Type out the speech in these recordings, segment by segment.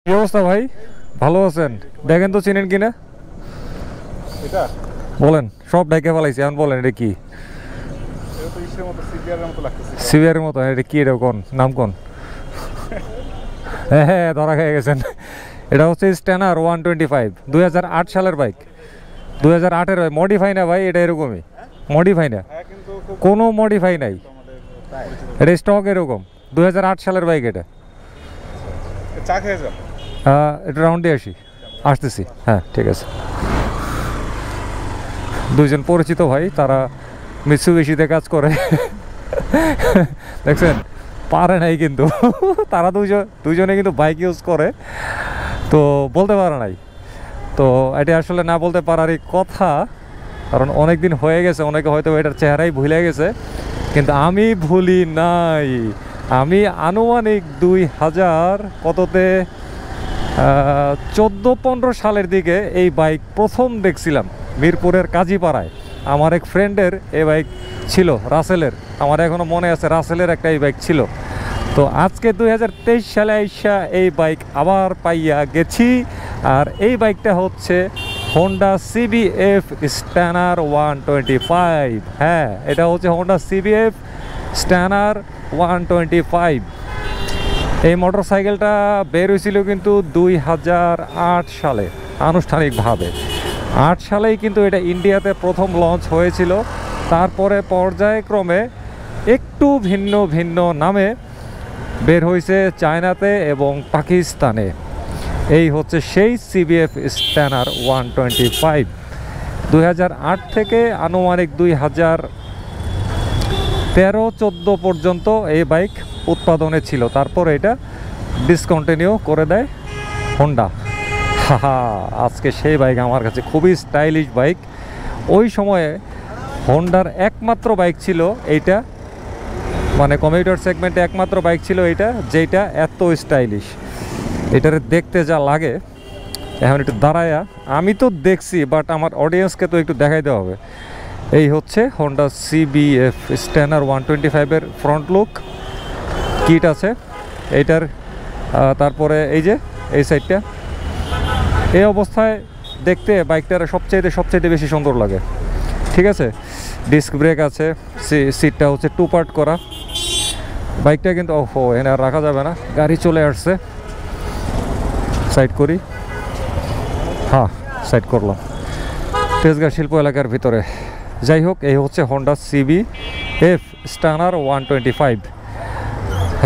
কি অবস্থা ভাই? ভালো আছেন? দেখেন তো চিনেন কিনা, এটা বলেন। সব ডাইকে ফেলাইছি, এখন বলেন এটা কি? এটা তো ইসের মতো সিবিআর এর মতো লাগতেছে। সিভিয়ার মতো? এটা কি? এটা কোন নাম কোন? হ্যাঁ হ্যাঁ, ধরা খেয়ে গেছেন। এটা হচ্ছে স্ট্যানার 125, 2008 সালের বাইক। 2008-এর বাইক, মডিফাই না ভাই, এটা এরকমই মডিফাই না, হ্যাঁ, কিন্তু খুব কোনো মডিফাই নাই। আমাদের তাই এটা স্টক এরকম 2008 সালের বাইক। এটা চা খেয়ে যাও। এটা রাউন্ডে আসতেছি। হ্যাঁ ঠিক আছে। দুইজন পরিচিত ভাই, তারা মিৎসুবিশিতে কাজ করে। দেখছেন, পারে নাই কিন্তু। তারা দুইজনে কিন্তু বাইক ইউজ করে, তো বলতে পারে নাই। তো এটা আসলে না বলতে পারারই কথা, কারণ অনেক দিন হয়ে গেছে, অনেকে হয়তো এটার চেহারাই ভুলে গেছে, কিন্তু আমি ভুলি নাই। আমি আনুমানিক 2000 কততে 14-15 সালের দিকে এই বাইক প্রথম দেখছিলাম মিরপুরের কাজীপাড়ায়। আমার এক ফ্রেন্ডের এই বাইক ছিল, রাসেলের। আমার এখনও মনে আছে, রাসেলের একটা এই বাইক ছিল। তো আজকে 2023 সালে আইসা এই বাইক আবার পাইয়া গেছি। আর এই বাইকটা হচ্ছে হোন্ডা CBF স্ট্যানার 125। হ্যাঁ, এটা হচ্ছে হোন্ডা CBF স্ট্যানার 125। এই মোটরসাইকেলটা বের হয়েছিল কিন্তু 2008 সালে আনুষ্ঠানিকভাবে। 8 সালেই কিন্তু এটা ইন্ডিয়াতে প্রথম লঞ্চ হয়েছিল। তারপরে পর্যায়ক্রমে একটু ভিন্ন ভিন্ন নামে বের হয়েছে চায়নাতে এবং পাকিস্তানে। এই হচ্ছে সেই CBF স্ট্যানার 125। 2008 থেকে আনুমানিক 2013-14 পর্যন্ত এই বাইক উৎপাদনে ছিল। তারপর এটা ডিসকন্টিনিউ করে দেয় হোন্ডা। হা, আজকে সেই বাইক আমার কাছে খুবই স্টাইলিশ বাইক। ওই সময়ে হোন্ডার একমাত্র বাইক ছিল এইটা, মানে কমিউটার সেগমেন্টে একমাত্র বাইক ছিল এইটা, যেটা এত স্টাইলিশ। এটারে দেখতে যা লাগে, এখন একটু দাঁড়ায়া আমি তো দেখছি, বাট আমার অডিয়েন্সকে তো একটু দেখাইতে হবে। এই হচ্ছে হোন্ডা CBF স্ট্যানার 125-এর ফ্রন্ট লুক। কিট আছে এইটার, তারপরে এই যে এই সাইডটা, এই অবস্থায় দেখতে বাইকটার সবচেয়ে বেশি সুন্দর লাগে। ঠিক আছে, ডিস্ক ব্রেক আছে, সিটটা হচ্ছে 2 পার্ট করা। বাইকটা কিন্তু ওহো, এনে আর রাখা যাবে না, গাড়ি চলে আসছে। সাইড করি, হ্যাঁ সাইড করলাম। তেজগাঁ শিল্প এলাকার ভিতরে। যাই হোক, এই হচ্ছে হোন্ডা CBF স্ট্যানার 125।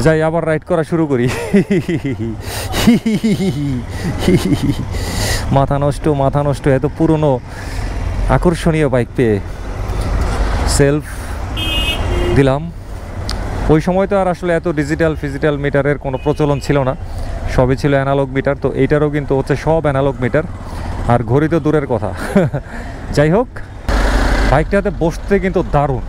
যাই আবার রাইড করা শুরু করি। মাথা নষ্ট, এত পুরনো আকর্ষণীয় বাইক পেয়ে সেলফ দিলাম। ওই সময় তো আর আসলে এত ডিজিটাল মিটারের কোনো প্রচলন ছিল না, সবই ছিল অ্যানালগ মিটার। তো এইটারও কিন্তু হচ্ছে সব অ্যানালগ মিটার, আর ঘড়ি তো দূরের কথা। যাই হোক, বাইকটাতে বসতে কিন্তু দারুণ।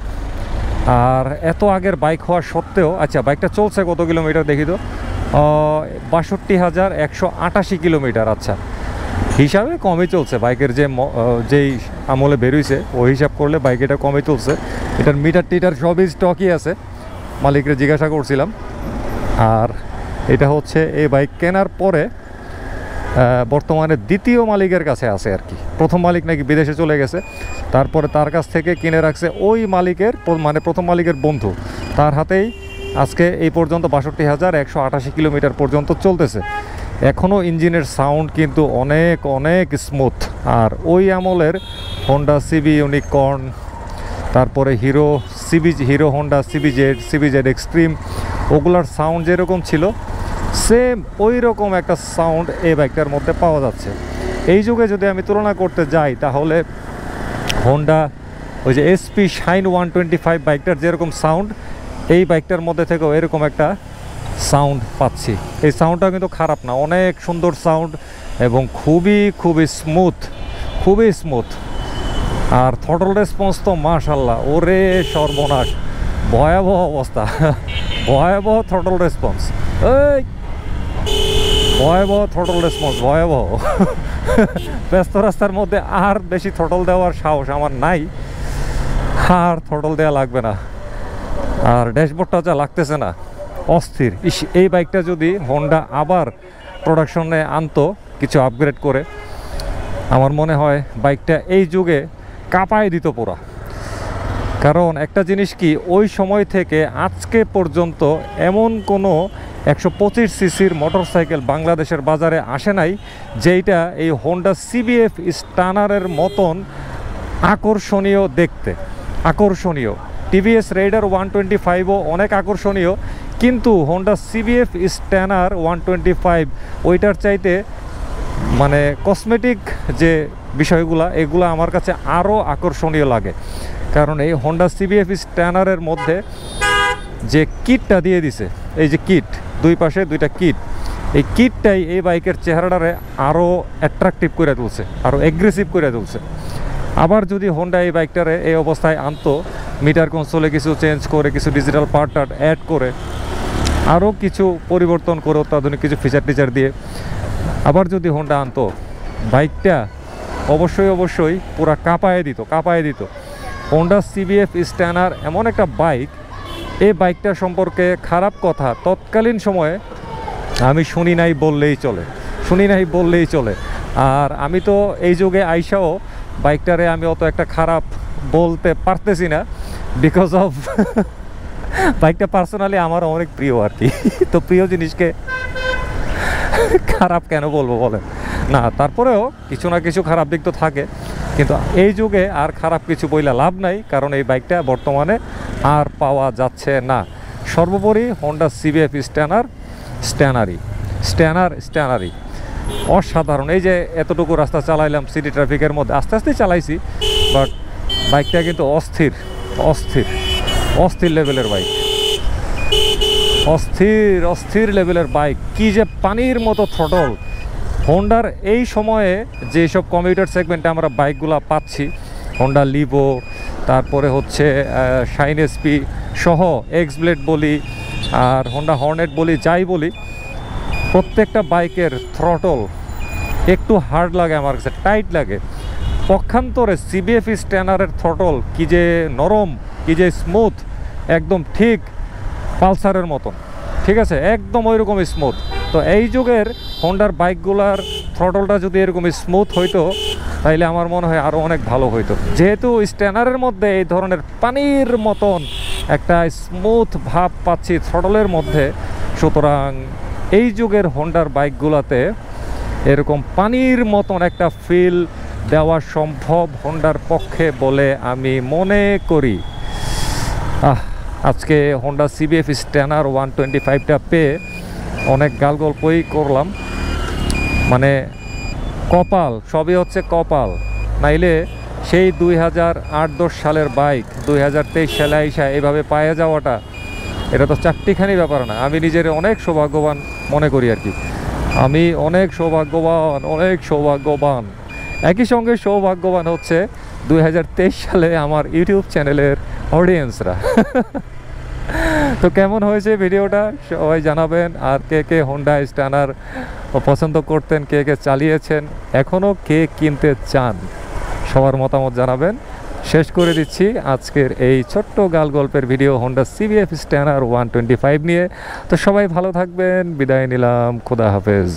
আর এত আগের বাইক হওয়া সত্ত্বেও, আচ্ছা বাইকটা চলছে কত কিলোমিটার দেখি তো, 62,188 কিলোমিটার। আচ্ছা, হিসাবে কমই চলছে বাইকের, যেই আমলে বেরোইছে ওই হিসাব করলে বাইক এটা কমই চলছে। এটার মিটার সবই স্টকই আছে, মালিকরে জিজ্ঞাসা করছিলাম। আর এটা হচ্ছে এই বাইক কেনার পরে বর্তমানে দ্বিতীয় মালিকের কাছে আছে আর কি। প্রথম মালিক নাকি বিদেশে চলে গেছে, তারপরে তার কাছ থেকে কিনে রাখছে ওই মালিকের, মানে প্রথম মালিকের বন্ধু। তার হাতেই আজকে এই পর্যন্ত 62,188 কিলোমিটার পর্যন্ত চলতেছে। এখনও ইঞ্জিনের সাউন্ড কিন্তু অনেক স্মুথ। আর ওই আমলের হোন্ডা CB ইউনিকর্ন, তারপরে হিরো হোন্ডা CBZ এক্সট্রিম, ওগুলার সাউন্ড যেরকম ছিল সেম ওই রকম একটা সাউন্ড এই বাইকটার মধ্যে পাওয়া যাচ্ছে। এই যুগে যদি আমি তুলনা করতে যাই, তাহলে হোন্ডা ওই যে SP শাইন 125 বাইকটার যেরকম সাউন্ড, এই বাইকটার মধ্যে থেকেও এরকম একটা সাউন্ড পাচ্ছি। এই সাউন্ডটা কিন্তু খারাপ না, অনেক সুন্দর সাউন্ড এবং খুবই স্মুথ। আর থ্রটল রেসপন্স তো মাশাআল্লাহ, ওরে সর্বনাশ, ভয়াবহ অবস্থা। ভয়াবহ থ্রটল রেসপন্স, ভয়াবহ। ব্যস্ত রাস্তার মধ্যে আর বেশি থ্রটল দেওয়ার সাহস আমার নাই, আর থ্রটল দেওয়া লাগবে না। আর ড্যাশবোর্ডটা যা লাগতেছে না, অস্থির। এই বাইকটা যদি হোন্ডা আবার প্রোডাকশনে আনতো কিছু আপগ্রেড করে, আমার মনে হয় বাইকটা এই যুগে কাঁপায় দিত পুরা। কারণ একটা জিনিস কি, ওই সময় থেকে আজকে পর্যন্ত এমন কোনো 125 সিসির মোটরসাইকেল বাংলাদেশের বাজারে আসে নাই যেইটা এই হোন্ডা সিবিএফ স্টানারের মতন আকর্ষণীয় দেখতে, আকর্ষণীয়। টিভিএস রাইডার 125ও অনেক আকর্ষণীয়, কিন্তু হোন্ডা সিবিএফ স্টানার 125 ওইটার চাইতে মানে কসমেটিক যে বিষয়গুলা এগুলো আমার কাছে আরও আকর্ষণীয় লাগে। কারণ এই হোন্ডা সিবিএফ স্টানারের মধ্যে যে কিটটা দিয়ে দিছে, এই যে কিট, দুই পাশে দুইটা কিট, এই কিটটাই এই বাইকের চেহারাটারে আরও অ্যাট্রাকটিভ করে তুলছে, আরও এগ্রেসিভ করে তুলছে। আবার যদি হোন্ডা এই বাইকটারে এই অবস্থায় আনতো, মিটার কনসোলে কিছু চেঞ্জ করে, কিছু ডিজিটাল পার্ট অ্যাড করে, আরও কিছু পরিবর্তন করে, অত্যাধুনিক কিছু ফিচার টিচার দিয়ে আবার যদি হোন্ডা আনতো, বাইকটা অবশ্যই পুরা কাঁপায় দিত। হোন্ডা সিবিএফ স্টানার এমন একটা বাইক, এই বাইকটা সম্পর্কে খারাপ কথা তৎকালীন সময়ে আমি শুনি নাই বললেই চলে। আর আমি তো এই যুগে আইসাও বাইকটারে আমি অত একটা খারাপ বলতে পারতেছি না, বিকজ অফ বাইকটা পার্সোনালি আমার অনেক প্রিয় আর কি। তো প্রিয় জিনিসকে খারাপ কেন বলবো বলেন? না, তারপরেও কিছু না কিছু খারাপ দিক তো থাকে, কিন্তু এই যুগে আর খারাপ কিছু বইলা লাভ নাই, কারণ এই বাইকটা বর্তমানে আর পাওয়া যাচ্ছে না। সর্বোপরি হোন্ডা সিবিএফ স্ট্যানারি অসাধারণ। এই যে এতটুকু রাস্তা চালাইলাম সিটি ট্রাফিকের মধ্যে, আস্তে আস্তে চালাইছি, বাট বাইকটা কিন্তু অস্থির লেভেলের বাইক, অস্থির লেভেলের বাইক। কি যে পানির মতো থ্রটল! হোন্ডার এই সময়ে যেসব কমিউটার সেগমেন্টে আমরা বাইকগুলা পাচ্ছি, হোন্ডা লিভো, তারপরে হচ্ছে শাইন এসপি সহ এক্স ব্লেড বলি আর হোন্ডা হর্নেট বলি, যাই বলি, প্রত্যেকটা বাইকের থ্রটল একটু হার্ড লাগে, আমার কাছে টাইট লাগে। পক্ষান্তরে সিবিএফ স্ট্যানারের থ্রটল কি যে নরম, কি যে স্মুথ, একদম ঠিক পালসারের মতন, ঠিক আছে, একদম ওই রকম স্মুথ। তো এই যুগের হোন্ডার বাইকগুলার থ্রটলটা যদি এরকম স্মুথ হইতো, তাইলে আমার মনে হয় আরও অনেক ভালো হইতো। যেহেতু স্ট্যানারের মধ্যে এই ধরনের পানির মতন একটা স্মুথ ভাব পাচ্ছি থ্রটলের মধ্যে, সুতরাং এই যুগের হোন্ডার বাইকগুলোতে এরকম পানির মতন একটা ফিল দেওয়া সম্ভব হোন্ডার পক্ষে বলে আমি মনে করি। আজকে হোন্ডা সিবিএফ স্ট্যানার 125টা পেয়ে অনেক গালগল্পই করলাম, মানে কপাল, সবই হচ্ছে কপাল। নাইলে সেই 2008-10 সালের বাইক 2023 সালে আইসা এইভাবে পায়ে যাওয়াটা, এটা তো চারটিখানি ব্যাপার না। আমি নিজের অনেক সৌভাগ্যবান মনে করি আর কি, আমি অনেক সৌভাগ্যবান। একই সঙ্গে সৌভাগ্যবান হচ্ছে 2023 সালে আমার ইউটিউব চ্যানেলের অডিয়েন্সরা। তো কেমন হয়েছে ভিডিওটা সবাই জানাবেন। আর কে হোন্ডা স্টানার পছন্দ করতেন, কে চালিয়েছেন, এখনও কে কিনতে চান, সবার মতামত জানাবেন। শেষ করে দিচ্ছি আজকের এই ছোট্ট গাল গল্পের ভিডিও হোন্ডা সিবিএফ স্টানার 125 নিয়ে। তো সবাই ভালো থাকবেন, বিদায় নিলাম, খোদা হাফেজ।